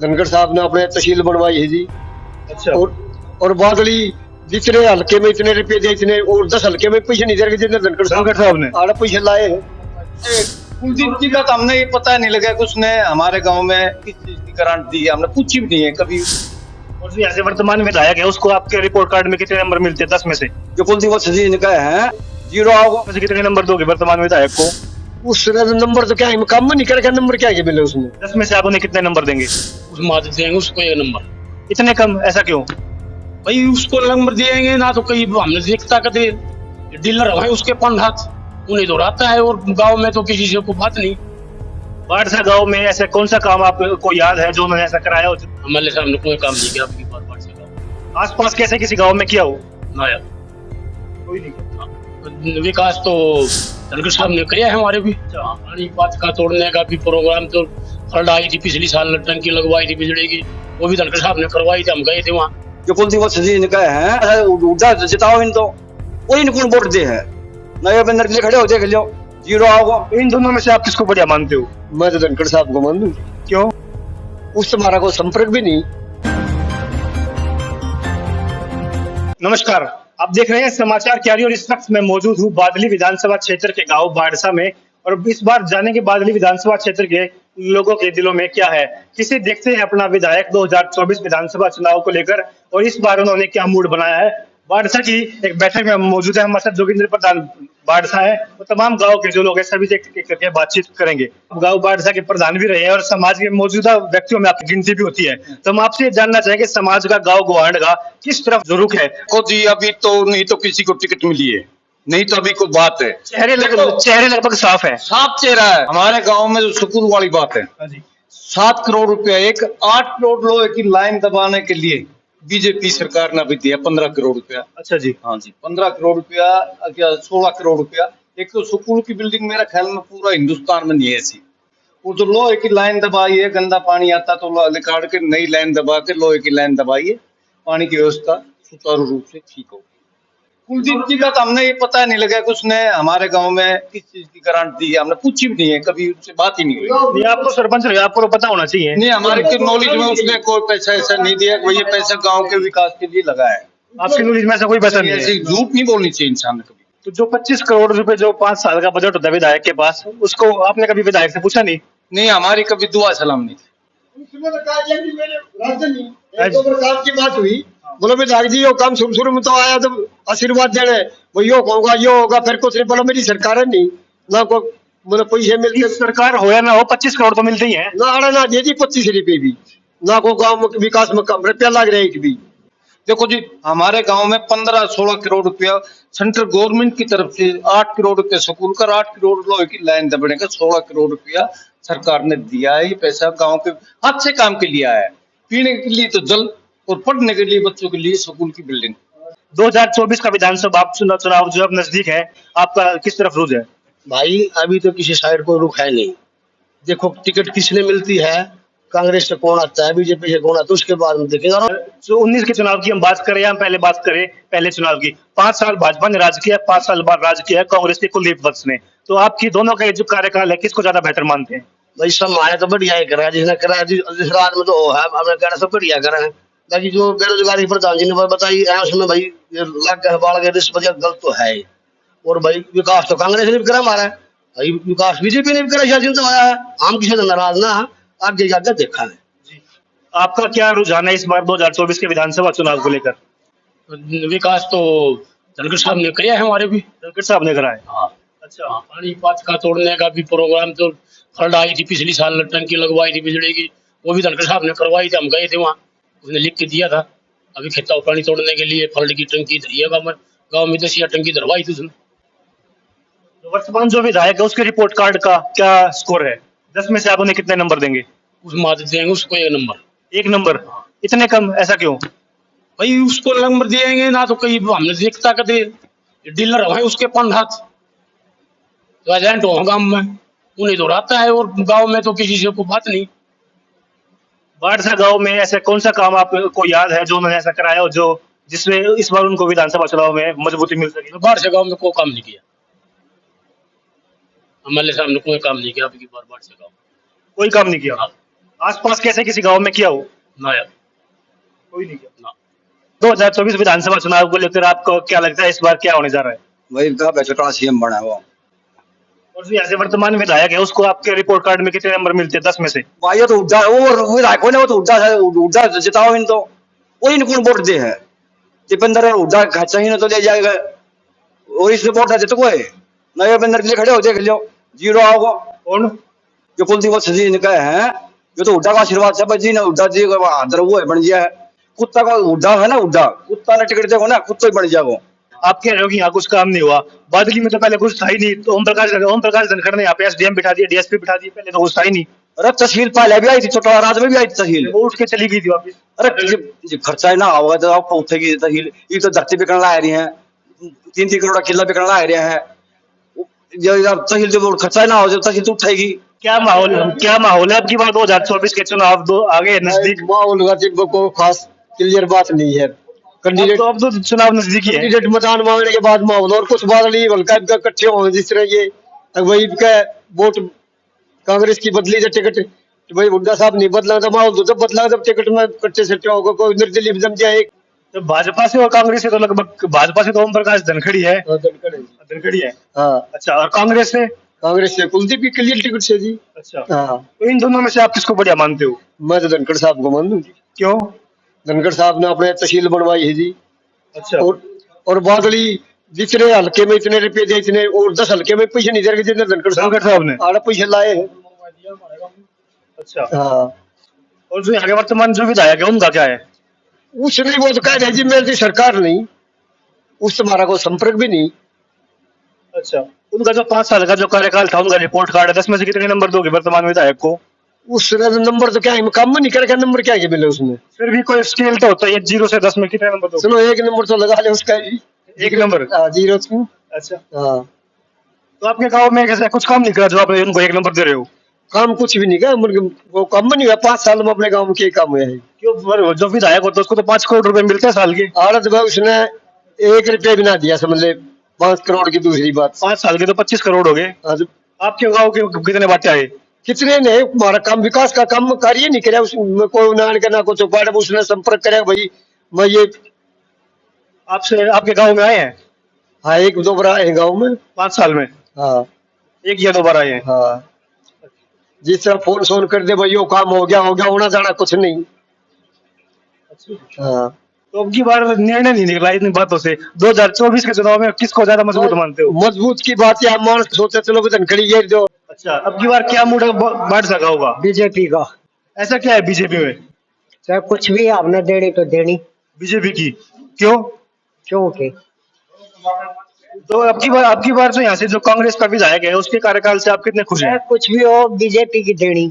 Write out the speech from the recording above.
धनखड़ साहब ने अपने तहसील बनवाई है जी। अच्छा। और बादली जितने हल्के में इतने रुपए दे, इतने और 10 हल्के में पैसे नहीं दे रहे जितने धनखड़ साहब ने आड़ा पैसे लाए हैं। कुलदीप जी का तो हमने ये पता नहीं लगा कि उसने हमारे गांव में किस चीज की गारंटी दी है, हमने पूछी भी नहीं है कभी। और जो यहाँ से वर्तमान विधायक है उसको आपके रिपोर्ट कार्ड में कितने नंबर मिलते हैं 10 में से? जो कुलदीप जी ने कहे हैं 0 आओगे। वैसे कितने नंबर दोगे वर्तमान विधायक को? उस नंबर तो क्या है, काम नहीं करे, क्या नंबर क्या है मिले उसमें? 10 में से आप उन्हें कितने नंबर देंगे? उस मादे देंगे उसको 1 नंबर। इतने कम, ऐसा क्यों? भाई उसको नंबर दिएंगे ना तो कहीं हमने देखता कदे डीलर है उसके 5 हाथ उन्हें दौड़ाता है और गांव में तो किसी से कोई बात नहीं। बाढ़सा गांव में ऐसा कौन सा काम आपको याद है जो उन्होंने ऐसा कराया हो? हमारे सामने कोई काम नहीं किया आपकी बार से गाँव आसपास कैसे किसी गांव में किया हो? नया कोई नहीं। विकास तो धनखड़ साहब ने किया है हमारे भी। पानी पात का तोड़ने का भी प्रोग्राम तो फंड आई थी पिछली साल, टंकी लगवाई थी बिजली की, वो भी धनखड़ साहब ने करवाई थी, हम गए थे वहाँ। जो कुलदीप जी ने कहे हैं उड़ा जिताओ इन तो कोई न कोई वोट दे है, नए बंदर के लिए खड़े हो देख लो 0 आओगे। इन दोनों में से आप किसको बढ़िया मानते हो? मैं तो धनखड़ साहब को मान लूं। क्यों? उससे हमारा कोई संपर्क भी नहीं। नमस्कार, आप देख रहे हैं समाचार क्यारी और इस वक्त मैं मौजूद हूँ बादली विधानसभा क्षेत्र के गांव बाढ़सा में। और इस बार जानेंगे बादली विधानसभा क्षेत्र के लोगों के दिलों में क्या है, किसे देखते हैं अपना विधायक 2024 विधानसभा चुनाव को लेकर और इस बार उन्होंने क्या मूड बनाया है। बाढ़सा की एक बैठक में मौजूद है हमारे साथ जोगिंद्र प्रधान बाढ़सा है, वो तमाम गांव के जो लोग हैं सभी से करके बातचीत करेंगे। गांव बाढ़सा के प्रधान भी रहे हैं और समाज के मौजूदा व्यक्तियों में आपकी गिनती भी होती है, तो हम आपसे जानना चाहेंगे समाज का गांव गोहांड का किस तरफ रुख है? को जी अभी तो नहीं तो किसी को टिकट मिली है, नहीं तो अभी कोई बात है। चेहरे लगभग साफ है। साफ चेहरा है हमारे गांव में, जो सुकून वाली बात है। 7 करोड़ रुपया, 8 करोड़ लोहे की लाइन दबाने के लिए बीजेपी सरकार ने भी दिया 15 करोड़ रुपया। अच्छा जी। हाँ जी, 15 करोड़ रुपया क्या 16 करोड़ रुपया। एक तो स्कूल की बिल्डिंग मेरा ख्याल में पूरा हिंदुस्तान में नहीं है ऐसी। वो जो लोहे की लाइन दबाई है, गंदा पानी आता तो निकाल के नई लाइन दबा के लोहे की लाइन दबाई है, पानी की व्यवस्था सुचारू रूप से ठीक हो। कुलदीप जी का तो हमने ये पता नहीं लगा कि उसने हमारे गांव में किस चीज की गारंटी दी है, हमने पूछी भी नहीं है, कभी उससे बात ही नहीं हुई। ये आपको सरपंच रहे, आपको पता होना चाहिए। नहीं, हमारे के नॉलेज में उसने कोई पैसा ऐसा नहीं दिया कि ये पैसा गांव के विकास के लिए लगा है। आपकी नॉलेज में ऐसा कोई पैसा नहीं है? ऐसी झूठ नहीं बोलनी चाहिए इंसान ने कभी। तो जो 25 करोड़ रुपए जो 5 साल का बजट होता है विधायक के पास, उसको आपने कभी विधायक से पूछा नहीं? नहीं, हमारी कभी दुआ सलाम नहीं थी। उसमें तो कहा कि मेरे राजधानी एक दो प्रकार की बात हुई, बोलो विधायक जी यो काम शुरू में तो आया तो आशीर्वाद देने वो यो होगा यो होगा, फिर कुछ नहीं बोलो मेरी सरकार है नहीं ना को मतलब पैसे मिलते। सरकार हो या ना हो 25 करोड़ तो मिलते ही है ना, अड़ा ना दे दी 25 रुपए भी ना को गाँव विकास में कम रुपया लग रहा है एक भी। देखो जी, हमारे गांव में 15-16 करोड़ रुपया सेंट्रल गवर्नमेंट की तरफ से, 8 करोड़ रुपया स्कूल का, 8 करोड़ लोहे की लाइन दबने का, 16 करोड़ रुपया सरकार ने दिया है। ये पैसा गांव के अच्छे काम के लिए आया है, पीने के लिए तो जल और पढ़ने के लिए बच्चों के लिए स्कूल की बिल्डिंग। 2024 का विधानसभा चुनाव जो अब नजदीक है, आपका किस तरफ रुझ है? भाई अभी तो किसी साइड को रुख है नहीं। देखो टिकट किसने मिलती है, कांग्रेस से कौन आता है, बीजेपी से कौन आता है, उसके बाद में देखेंगे। जो 19 के चुनाव की हम बात करें या हम पहले बात करें पहले चुनाव की, 5 साल भाजपा ने राज किया, 5 साल बाद राज किया कांग्रेस के कुलदीप वत्स ने, तो आपकी दोनों का जो कार्यकाल है किसको ज्यादा बेहतर मानते हैं? भाई सब आए तो बढ़िया ही करा, जिसने करा जिस राज में तो वो है, हमने कह रहा सब बढ़िया करा है। बाकी जो बेरोजगारी प्रधान जी ने बताई है उसमें भाई लग गए बाढ़ गए गलत तो है ही। और भाई विकास तो कांग्रेस ने भी करा हमारा, भाई विकास बीजेपी ने भी करा, शायद तो आया है, हम किसी से नाराज ना, आगे जाकर देखा है। आपका क्या रुझान है इस बार 2024 के विधानसभा चुनाव को लेकर? विकास तो धनखड़ साहब ने किया है हमारे भी। धनखड़ साहब ने कराया? हाँ। अच्छा। पानी पात का तोड़ने का भी प्रोग्राम तो फंड आई थी पिछली साल, टंकी लगवाई थी बिजली की, वो भी धनखड़ साहब ने करवाई थी, हम गए थे वहाँ, उसने लिख के दिया था। अभी खेता पानी तोड़ने के लिए फंड की टंकी गाँव में 10 टंकी धरवाई थी उसने। वर्तमान जो विधायक है उसके रिपोर्ट कार्ड का क्या स्कोर है? 10 में से आप उन्हें कितने नंबर देंगे? उस मादे देंगे उसको 1 नंबर। 1 नंबर? इतने कम, ऐसा क्यों? भाई उसको नंबर दिएंगे ना तो कहीं हमने देखता कदे डीलर है उसके 5 हाथ तो एजेंट हो गाँव में, उन्हें दौड़ाता है और गाँव में तो किसी से कोई बात नहीं। बाढ़सा गांव में ऐसा कौन सा काम आपको याद है जो उन्होंने ऐसा कराया हो जो जिसमें इस बार उनको विधानसभा चुनाव में मजबूती मिल सके? बाढ़सा गाँव में कोई काम नहीं किया, हमारे सामने कोई काम नहीं किया आपकी बार से गाँव कोई काम नहीं किया। आसपास कैसे किसी गांव में किया हो? ना यार, कोई नहीं किया। ना। 2024 विधानसभा चुनाव को लेकर आपको क्या लगता है, इस बार क्या होने जा रहा है? वही का बेचोटा सीएम बना है वो। और जो यहाँ से वर्तमान विधायक है उसको आपके रिपोर्ट कार्ड में कितने नंबर मिलते हैं 10 में से? भाई ये तो उड्डा वो विधायकों ने वो तो उड्डा जिताओ इन तो वो इनको वोट दे है। दीपेंद्र उड्डा चाहिए ना तो ले जाएगा और इस वोट है तो कोई नए बंदर के लिए खड़े हो देख लो जीरो आओगे। कौन? जो कुलदीप जी ने कहे हैं ये तो उड्डा का आशीर्वाद से भाई जी ने उड्डा जी का आदर वो है बन गया है। कुत्ता का उड्डा है ना, उड्डा कुत्ता ने टिकट देखो ना कुत्ता ही बन जाए वो। आप कह रहे हो कि यहाँ कुछ काम नहीं हुआ, बादली में तो पहले कुछ था ही नहीं, तो ओम प्रकाश धनखड़ ने यहाँ पे एसडीएम बिठा दिया, डीएसपी बिठा दिया, पहले तो कुछ था ही नहीं। अरे तहसील पहले भी आई थी, चौटाला राज में भी आई थी तहसील। वो उठ के चली गई थी वापस। अरे जब खर्चा ही ना होगा तो आपको उठेगी तहसील। ये तो धरती बिकने ला रही है, 3-3 करोड़ किला बिकने ला रहे हैं। जब तहसील जब खर्चा ही ना हो जब तहसील तो उठेगी। क्या माहौल है आपकी बार 2024 के चुनाव दो आगे नजदीक? माहौल का को खास क्लियर बात नहीं है। कैंडिडेट अब तो चुनाव नजदीकी है। कैंडिडेट मतदान मांगने के बाद माहौल और कुछ बादल ही हल्का इकट्ठे होंगे जिस तरह ये वही का वोट कांग्रेस की बदली जो टिकट तो भाई हुड्डा साहब नहीं बदला था माहौल तो जब बदला जब टिकट में कट्टे सट्टे होगा कोई निर्दलीय जम जाए। तो भाजपा से और कांग्रेस से तो लगभग भाजपा से तो ओम प्रकाश धनखड़ी है। धनखड़ी है। हाँ अच्छा, और कांग्रेस से? कांग्रेस से कुलदीप की क्लियर टिकट से जी। अच्छा, हाँ तो इन दोनों में से आप किसको बढ़िया मानते हो? मैं तो धनखड़ साहब को मान दूंगी। क्यों? धनखड़ साहब ने अपने तहसील बनवाई है जी। अच्छा, और बादली जितने हल्के में इतने रुपए दे इतने और 10 हल्के में पैसे नहीं दे रहे जितने धनखड़ साहब ने आड़े पैसे लाए हैं। अच्छा, हाँ और जो यहाँ के वर्तमान जो विधायक है उनका क्या है? उसने वो तो कह रहे जी मेरी सरकार नहीं उस तुम्हारा कोई संपर्क भी नहीं। अच्छा, उनका जो 5 साल का जो कार्यकाल था उनका रिपोर्ट कार्ड है, 10 में से कितने नंबर दोगे वर्तमान विधायक को? उसने तो नंबर तो क्या है काम में नहीं करेगा नंबर क्या है मिले उसमें। फिर भी कोई स्केल तो होता है, 0 से 10 में कितने नंबर दोगे? चलो एक नंबर तो लगा ले उसका जी। 1 नंबर? हाँ 0 क्यों। अच्छा, हाँ तो आपके गांव में कैसे कुछ काम नहीं करा जो आप उनको 1 नंबर दे रहे हो? काम कुछ भी नहीं किया वो काम में नहीं हुआ 5 साल में अपने गाँव में क्या काम हुआ है। क्यों? जो विधायक होता है उसको तो 5 करोड़ रुपए मिलते हैं साल के। आड़त भाई उसने 1 रुपया भी ना दिया समझ ले 5 करोड़ की दूसरी बात। 5 साल के तो 25 करोड़ हो गए। हाँ तो आपके गांव के कितने बाटे आए? कितने ने हमारा काम विकास का काम कार्य नहीं कराया उसमें कोई उन्नयन करना को चौपाट उसने संपर्क कराया भाई मैं ये आपसे आपके गांव में आए हैं? हाँ 1-2 बार आए हैं गाँव में। 5 साल में हाँ 1 या 2 बार आए हैं? हाँ जिस तरह फोन सोन कर दे भाई यो काम हो गया होना जाना कुछ नहीं। हाँ तो अब की बार निर्णय नहीं निकला इतनी बातों से। 2024 के चुनाव में किसको ज्यादा मजबूत मानते हो? मजबूत की बात है मान सोचे चलो धनखड़ी ये जो। अच्छा, अब की बार क्या मूड बढ़ सका होगा? बीजेपी का ऐसा क्या है बीजेपी में? चाहे कुछ भी आपने देनी तो देनी। बीजेपी की क्यों? क्योंकि तो अब की बार जो यहाँ से जो कांग्रेस का विधायक है उसके कार्यकाल से आप कितने खुश हैं? चाहे कुछ भी हो बीजेपी की देनी।